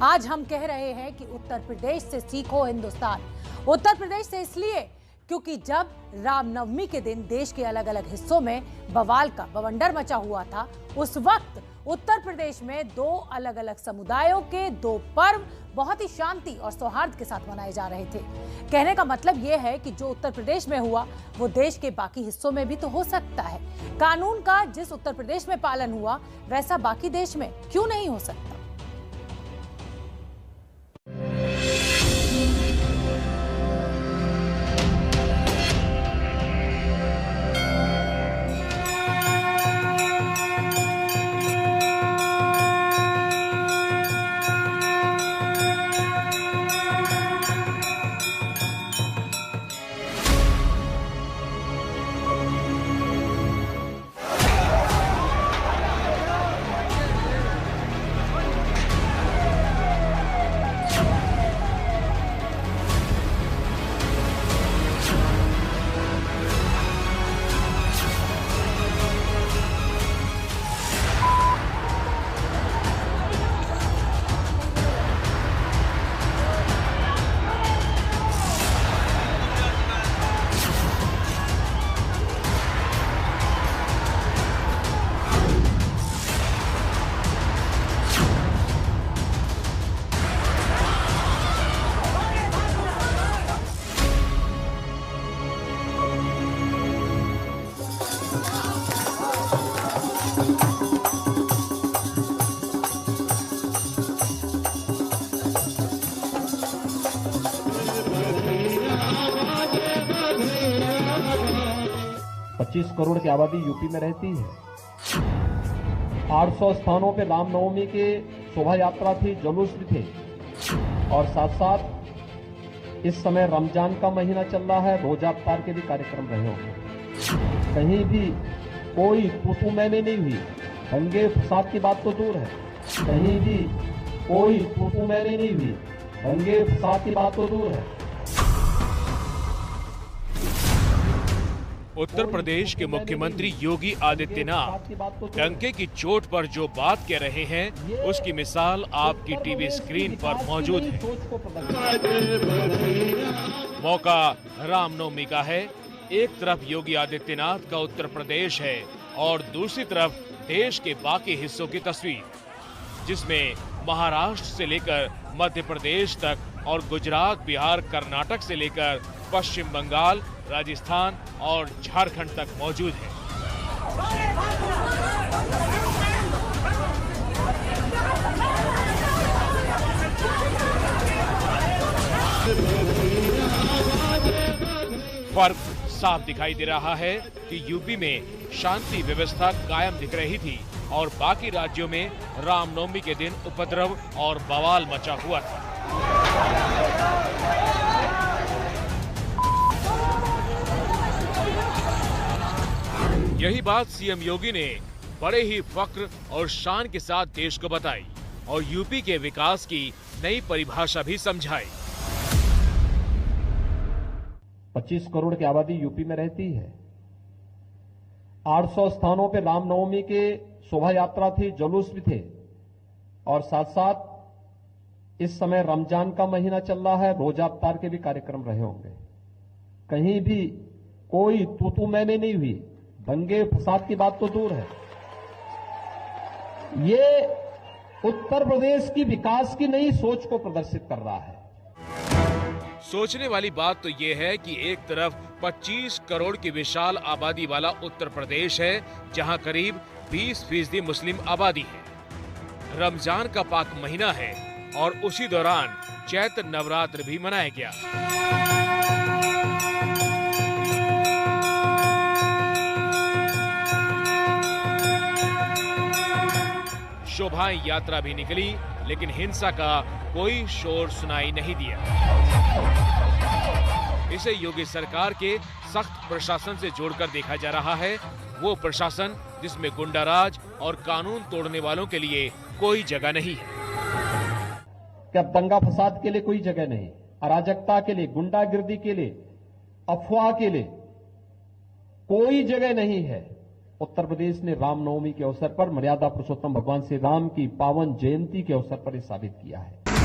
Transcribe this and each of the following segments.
आज हम कह रहे हैं कि उत्तर प्रदेश से सीखो हिंदुस्तान। उत्तर प्रदेश से इसलिए क्योंकि जब रामनवमी के दिन देश के अलग अलग हिस्सों में बवाल का बवंडर मचा हुआ था, उस वक्त उत्तर प्रदेश में दो अलग अलग समुदायों के दो पर्व बहुत ही शांति और सौहार्द के साथ मनाए जा रहे थे। कहने का मतलब यह है कि जो उत्तर प्रदेश में हुआ वो देश के बाकी हिस्सों में भी तो हो सकता है। कानून का जिस उत्तर प्रदेश में पालन हुआ वैसा बाकी देश में क्यों नहीं हो सकता। पच्चीस करोड़ की आबादी यूपी में रहती है। 800 स्थानों पे रामनवमी के शोभा यात्रा थी, जुलूस भी थे और साथ साथ इस समय रमजान का महीना चल रहा है, रोजा इफ्तार के भी कार्यक्रम रहे होंगे। कहीं भी कोई तू मैंने नहीं हुई, दंगे फसाद की बात तो दूर है, कहीं भी कोई तू मैंने नहीं हुई, दंगे फसाद की बात तो दूर है। उत्तर प्रदेश के मुख्यमंत्री योगी आदित्यनाथ डंके की चोट पर जो बात कह रहे हैं उसकी मिसाल आपकी टीवी स्क्रीन पर मौजूद है। मौका रामनवमी का है। एक तरफ योगी आदित्यनाथ का उत्तर प्रदेश है और दूसरी तरफ देश के बाकी हिस्सों की तस्वीर, जिसमें महाराष्ट्र से लेकर मध्य प्रदेश तक और गुजरात, बिहार, कर्नाटक से लेकर पश्चिम बंगाल, राजस्थान और झारखंड तक मौजूद है। फर्क साफ दिखाई दे रहा है कि यूपी में शांति व्यवस्था कायम दिख रही थी और बाकी राज्यों में रामनवमी के दिन उपद्रव और बवाल मचा हुआ था। यही बात सीएम योगी ने बड़े ही फक्र और शान के साथ देश को बताई और यूपी के विकास की नई परिभाषा भी समझाई। 25 करोड़ की आबादी यूपी में रहती है। 800 स्थानों पे रामनवमी के शोभा यात्रा थी, जुलूस भी थे और साथ साथ इस समय रमजान का महीना चल रहा है, रोजा इफ्तार के भी कार्यक्रम रहे होंगे। कहीं भी कोई तू मैंने नहीं हुई, दंगे फसाद की बात तो दूर है। ये उत्तर प्रदेश की विकास की नई सोच को प्रदर्शित कर रहा है। सोचने वाली बात तो ये है कि एक तरफ 25 करोड़ की विशाल आबादी वाला उत्तर प्रदेश है, जहां करीब 20% मुस्लिम आबादी है। रमजान का पाक महीना है और उसी दौरान चैत्र नवरात्र भी मनाया गया। शोभा यात्रा भी निकली, लेकिन हिंसा का कोई शोर सुनाई नहीं दिया। इसे योगी सरकार के सख्त प्रशासन से जोड़कर देखा जा रहा है, वो प्रशासन जिसमें गुंडाराज और कानून तोड़ने वालों के लिए कोई जगह नहीं है। क्या दंगा फसाद के लिए कोई जगह नहीं, अराजकता के लिए, गुंडागिर्दी के लिए, अफवाह के लिए कोई जगह नहीं है। उत्तर प्रदेश ने रामनवमी के अवसर पर, मर्यादा पुरुषोत्तम भगवान श्री राम की पावन जयंती के अवसर पर यह साबित किया है।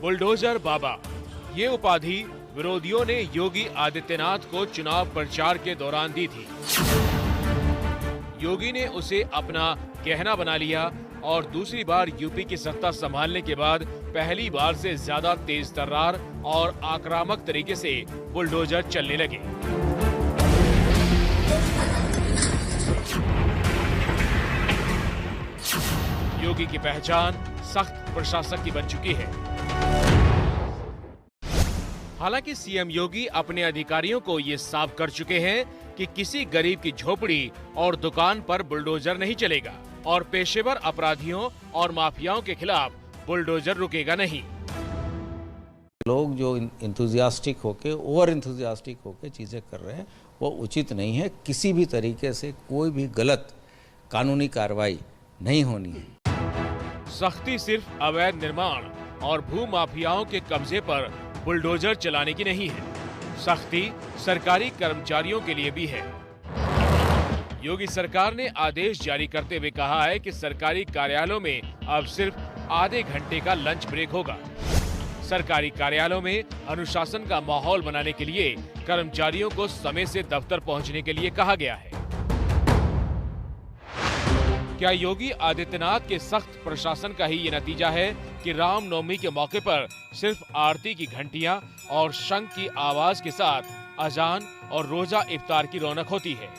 बुलडोजर बाबा, ये उपाधि विरोधियों ने योगी आदित्यनाथ को चुनाव प्रचार के दौरान दी थी। योगी ने उसे अपना गहना बना लिया और दूसरी बार यूपी की सत्ता संभालने के बाद पहली बार से ज्यादा तेज तर्रार और आक्रामक तरीके से बुलडोजर चलने लगे। योगी की पहचान सख्त प्रशासक की बन चुकी है। हालांकि सीएम योगी अपने अधिकारियों को ये साफ कर चुके हैं कि किसी गरीब की झोपड़ी और दुकान पर बुलडोजर नहीं चलेगा और पेशेवर अपराधियों और माफियाओं के खिलाफ बुलडोजर रुकेगा नहीं। लोग जो इंथुजियास्टिक होके, ओवर इंथुजियास्टिक होके चीजें कर रहे हैं वो उचित नहीं है। किसी भी तरीके से कोई भी गलत कानूनी कार्रवाई नहीं होनी है। सख्ती सिर्फ अवैध निर्माण और भू माफियाओं के कब्जे पर बुलडोजर चलाने की नहीं है, सख्ती सरकारी कर्मचारियों के लिए भी है। योगी सरकार ने आदेश जारी करते हुए कहा है कि सरकारी कार्यालयों में अब सिर्फ आधे घंटे का लंच ब्रेक होगा। सरकारी कार्यालयों में अनुशासन का माहौल बनाने के लिए कर्मचारियों को समय से दफ्तर पहुंचने के लिए कहा गया है। क्या योगी आदित्यनाथ के सख्त प्रशासन का ही ये नतीजा है कि रामनवमी के मौके पर सिर्फ आरती की घंटियां और शंख की आवाज के साथ अजान और रोजा इफ्तार की रौनक होती है,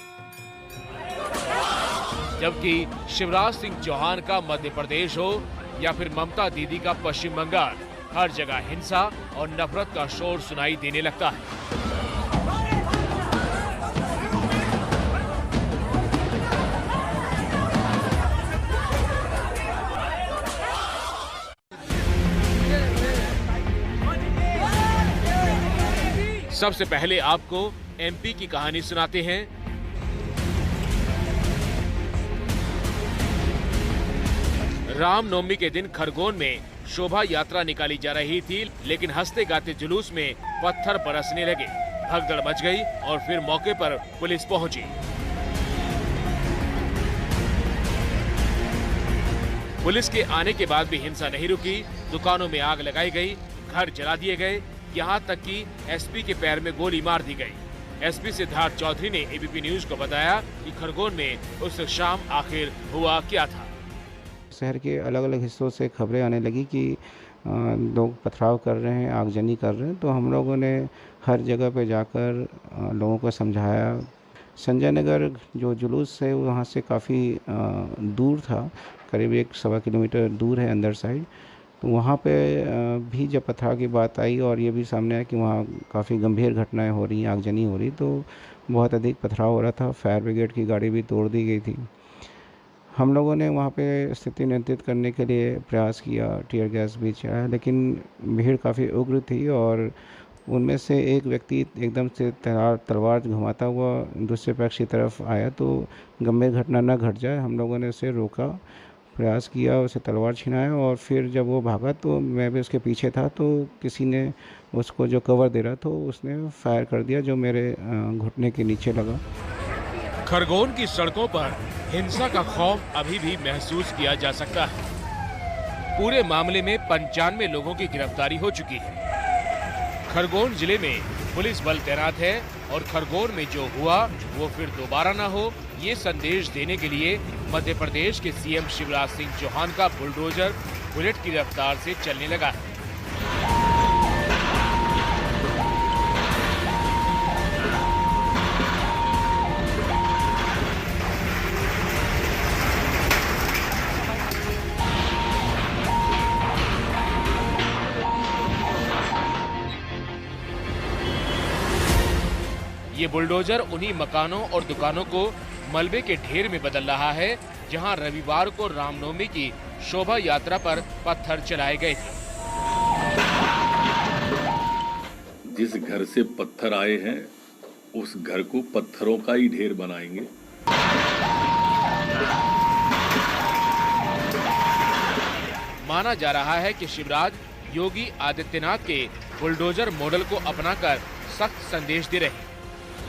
जबकि शिवराज सिंह चौहान का मध्य प्रदेश हो या फिर ममता दीदी का पश्चिम बंगाल, हर जगह हिंसा और नफरत का शोर सुनाई देने लगता है। सबसे पहले आपको एमपी की कहानी सुनाते हैं। रामनवमी के दिन खरगोन में शोभा यात्रा निकाली जा रही थी, लेकिन हंसते गाते जुलूस में पत्थर बरसने लगे। भगदड़ मच गई और फिर मौके पर पुलिस पहुंची। पुलिस के आने के बाद भी हिंसा नहीं रुकी। दुकानों में आग लगाई गई, घर जला दिए गए, यहाँ तक कि एसपी के पैर में गोली मार दी गई। एसपी सिद्धार्थ चौधरी ने एबीपी न्यूज को बताया कि खरगोन में उस शाम आखिर हुआ क्या था। शहर के अलग अलग हिस्सों से खबरें आने लगी कि लोग पथराव कर रहे हैं, आगजनी कर रहे हैं, तो हम लोगों ने हर जगह पे जाकर लोगों को समझाया। संजय नगर जो जुलूस है वहाँ से काफ़ी दूर था, करीब 1-1.25 किलोमीटर दूर है अंदर साइड। तो वहाँ पे भी जब पथराव की बात आई और ये भी सामने आया कि वहाँ काफ़ी गंभीर घटनाएं हो रही, आगजनी हो रही, तो बहुत अधिक पथराव हो रहा था। फायर ब्रिगेड की गाड़ी भी तोड़ दी गई थी। हम लोगों ने वहाँ पे स्थिति नियंत्रित करने के लिए प्रयास किया, टीयर गैस भी चलाया, लेकिन भीड़ काफ़ी उग्र थी और उनमें से एक व्यक्ति एकदम से तलवार घुमाता हुआ दूसरे पक्ष की तरफ आया। तो गंभीर घटना न घट जाए, हम लोगों ने उसे रोका, प्रयास किया, उसे तलवार छिनाया और फिर जब वो भागा तो मैं भी उसके पीछे था, तो किसी ने उसको जो कवर दे रहा था उसने फायर कर दिया, जो मेरे घुटने के नीचे लगा। खरगोन की सड़कों पर हिंसा का खौफ अभी भी महसूस किया जा सकता है। पूरे मामले में 95 लोगों की गिरफ्तारी हो चुकी है। खरगोन जिले में पुलिस बल तैनात है और खरगोन में जो हुआ वो फिर दोबारा ना हो, ये संदेश देने के लिए मध्य प्रदेश के सीएम शिवराज सिंह चौहान का बुलडोजर बुलेट की रफ्तार से चलने लगा है। ये बुलडोजर उन्हीं मकानों और दुकानों को मलबे के ढेर में बदल रहा है जहां रविवार को रामनवमी की शोभा यात्रा पर पत्थर चलाए गए थे। जिस घर से पत्थर आए हैं उस घर को पत्थरों का ही ढेर बनाएंगे। माना जा रहा है कि शिवराज योगी आदित्यनाथ के बुलडोजर मॉडल को अपनाकर सख्त संदेश दे रहे हैं,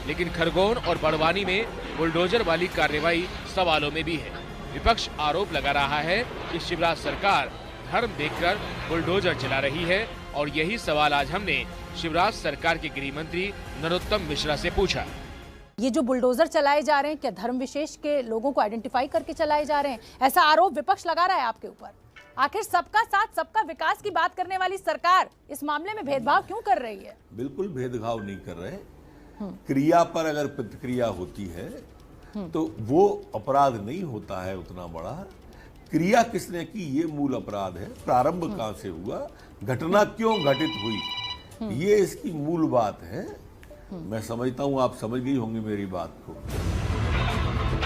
लेकिन खरगोन और बड़वानी में बुलडोजर वाली कार्रवाई सवालों में भी है। विपक्ष आरोप लगा रहा है कि शिवराज सरकार धर्म देखकर बुलडोजर चला रही है, और यही सवाल आज हमने शिवराज सरकार के गृह मंत्री नरोत्तम मिश्रा से पूछा। ये जो बुलडोजर चलाए जा रहे हैं, क्या धर्म विशेष के लोगों को आइडेंटिफाई करके चलाए जा रहे हैं? ऐसा आरोप विपक्ष लगा रहा है आपके ऊपर। आखिर सबका साथ सबका विकास की बात करने वाली सरकार इस मामले में भेदभाव क्यों कर रही है? बिल्कुल भेदभाव नहीं कर रहे। क्रिया पर अगर प्रतिक्रिया होती है तो वो अपराध नहीं होता है उतना बड़ा। क्रिया किसने की ये मूल अपराध है। प्रारंभ कहां से हुआ, घटना क्यों घटित हुई, ये इसकी मूल बात है। मैं समझता हूं आप समझ गई होंगी मेरी बात को।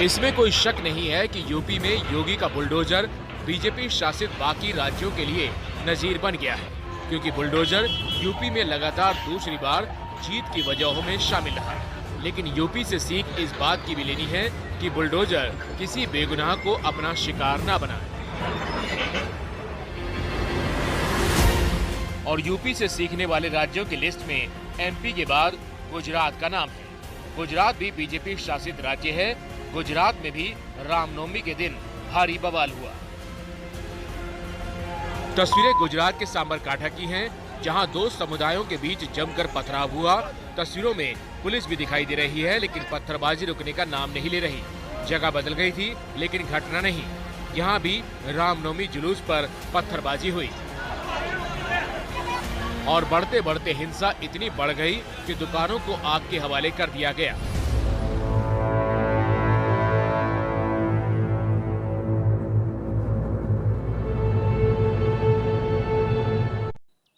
इसमें कोई शक नहीं है कि यूपी में योगी का बुलडोजर बीजेपी शासित बाकी राज्यों के लिए नजीर बन गया है, क्योंकि बुलडोजर यूपी में लगातार दूसरी बार जीत की वजहों में शामिल रहा। लेकिन यूपी से सीख इस बात की भी लेनी है कि बुलडोजर किसी बेगुनाह को अपना शिकार ना बनाए। और यूपी से सीखने वाले राज्यों की लिस्ट में एमपी के बाद गुजरात का नाम है। गुजरात भी बीजेपी शासित राज्य है। गुजरात में भी रामनवमी के दिन भारी बवाल हुआ। तस्वीरें गुजरात के सांबरकाठा की हैं, जहां दो समुदायों के बीच जमकर पथराव हुआ। तस्वीरों में पुलिस भी दिखाई दे रही है, लेकिन पत्थरबाजी रुकने का नाम नहीं ले रही। जगह बदल गई थी, लेकिन घटना नहीं। यहां भी रामनवमी जुलूस पर पत्थरबाजी हुई और बढ़ते बढ़ते हिंसा इतनी बढ़ गई कि दुकानों को आग के हवाले कर दिया गया।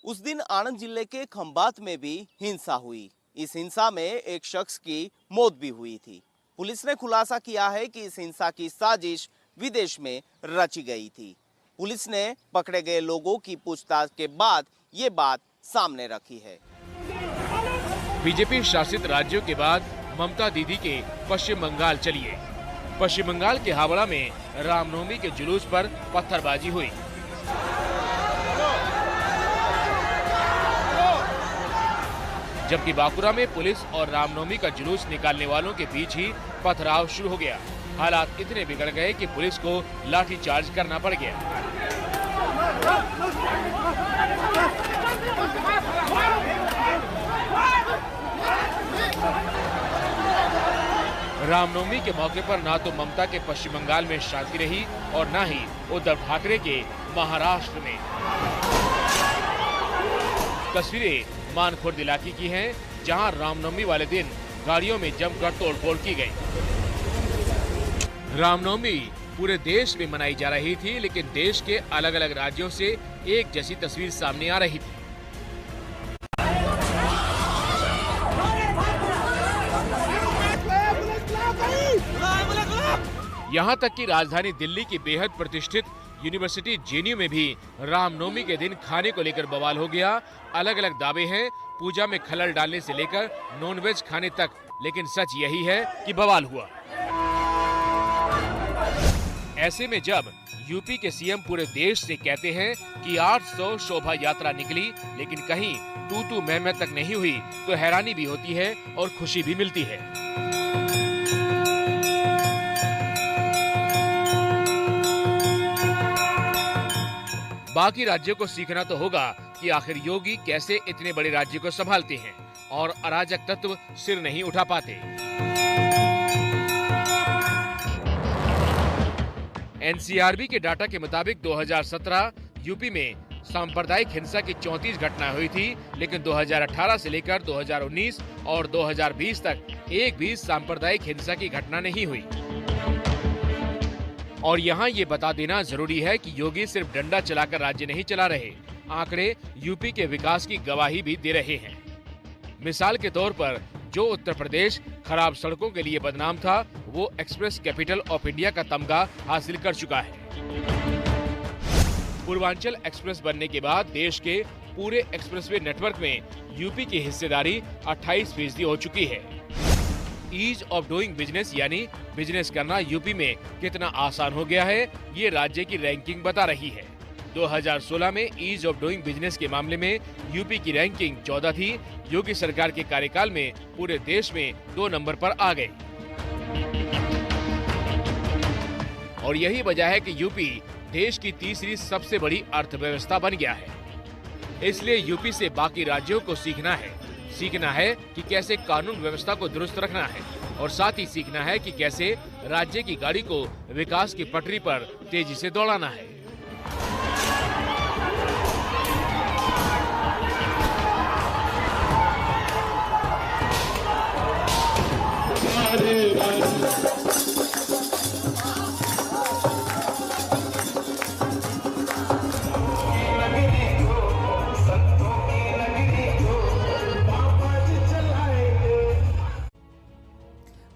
उस दिन आनंद जिले के खंबात में भी हिंसा हुई। इस हिंसा में एक शख्स की मौत भी हुई थी। पुलिस ने खुलासा किया है कि इस हिंसा की साजिश विदेश में रची गई थी। पुलिस ने पकड़े गए लोगों की पूछताछ के बाद ये बात सामने रखी है। बीजेपी शासित राज्यों के बाद ममता दीदी के पश्चिम बंगाल चलिए। पश्चिम बंगाल के हावड़ा में रामनवमी के जुलूस पर पत्थरबाजी हुई। जबकि बांकुरा में पुलिस और रामनवमी का जुलूस निकालने वालों के बीच ही पथराव शुरू हो गया। हालात इतने बिगड़ गए कि पुलिस को लाठीचार्ज करना पड़ गया। रामनवमी के मौके पर ना तो ममता के पश्चिम बंगाल में शांति रही और न ही उद्धव ठाकरे के महाराष्ट्र में। तस्वीरें मानखुर्द इलाके की हैं, जहां रामनवमी वाले दिन गाड़ियों में जमकर तोड़फोड़ की गई। रामनवमी पूरे देश में मनाई जा रही थी, लेकिन देश के अलग अलग राज्यों से एक जैसी तस्वीर सामने आ रही थी। यहाँ तक कि राजधानी दिल्ली की बेहद प्रतिष्ठित यूनिवर्सिटी जेएनयू में भी रामनवमी के दिन खाने को लेकर बवाल हो गया। अलग अलग दावे हैं, पूजा में खलल डालने से लेकर नॉनवेज खाने तक, लेकिन सच यही है कि बवाल हुआ। ऐसे में जब यूपी के सीएम पूरे देश से कहते हैं कि 800 शोभा यात्रा निकली, लेकिन कहीं तू मैं तक नहीं हुई, तो हैरानी भी होती है और खुशी भी मिलती है। बाकी राज्यों को सीखना तो होगा कि आखिर योगी कैसे इतने बड़े राज्य को संभालते हैं और अराजक तत्व सिर नहीं उठा पाते। एनसीआरबी के डाटा के मुताबिक 2017 यूपी में सांप्रदायिक हिंसा की 34 घटनाएं हुई थी, लेकिन 2018 से लेकर 2019 और 2020 तक एक भी सांप्रदायिक हिंसा की घटना नहीं हुई। और यहाँ ये बता देना जरूरी है कि योगी सिर्फ डंडा चलाकर राज्य नहीं चला रहे, आंकड़े यूपी के विकास की गवाही भी दे रहे हैं। मिसाल के तौर पर जो उत्तर प्रदेश खराब सड़कों के लिए बदनाम था, वो एक्सप्रेस कैपिटल ऑफ इंडिया का तमगा हासिल कर चुका है। पूर्वांचल एक्सप्रेस बनने के बाद देश के पूरे एक्सप्रेसवे नेटवर्क में यूपी की हिस्सेदारी 28% हो चुकी है। ईज ऑफ डूइंग बिजनेस यानी बिजनेस करना यूपी में कितना आसान हो गया है, ये राज्य की रैंकिंग बता रही है। 2016 में ईज ऑफ डूइंग बिजनेस के मामले में यूपी की रैंकिंग 14 थी। योगी सरकार के कार्यकाल में पूरे देश में 2 नंबर पर आ गए। और यही वजह है कि यूपी देश की तीसरी सबसे बड़ी अर्थव्यवस्था बन गया है। इसलिए यूपी से बाकी राज्यों को सीखना है कि कैसे कानून व्यवस्था को दुरुस्त रखना है और साथ ही सीखना है कि कैसे राज्य की गाड़ी को विकास की पटरी पर तेजी से दौड़ाना है।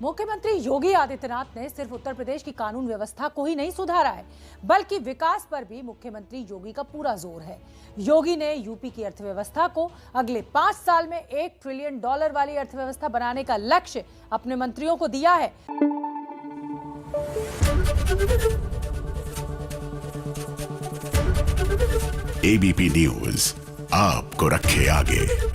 मुख्यमंत्री योगी आदित्यनाथ ने सिर्फ उत्तर प्रदेश की कानून व्यवस्था को ही नहीं सुधारा है, बल्कि विकास पर भी मुख्यमंत्री योगी का पूरा जोर है। योगी ने यूपी की अर्थव्यवस्था को अगले 5 साल में $1 ट्रिलियन वाली अर्थव्यवस्था बनाने का लक्ष्य अपने मंत्रियों को दिया है। एबीपी न्यूज आपको रखे आगे।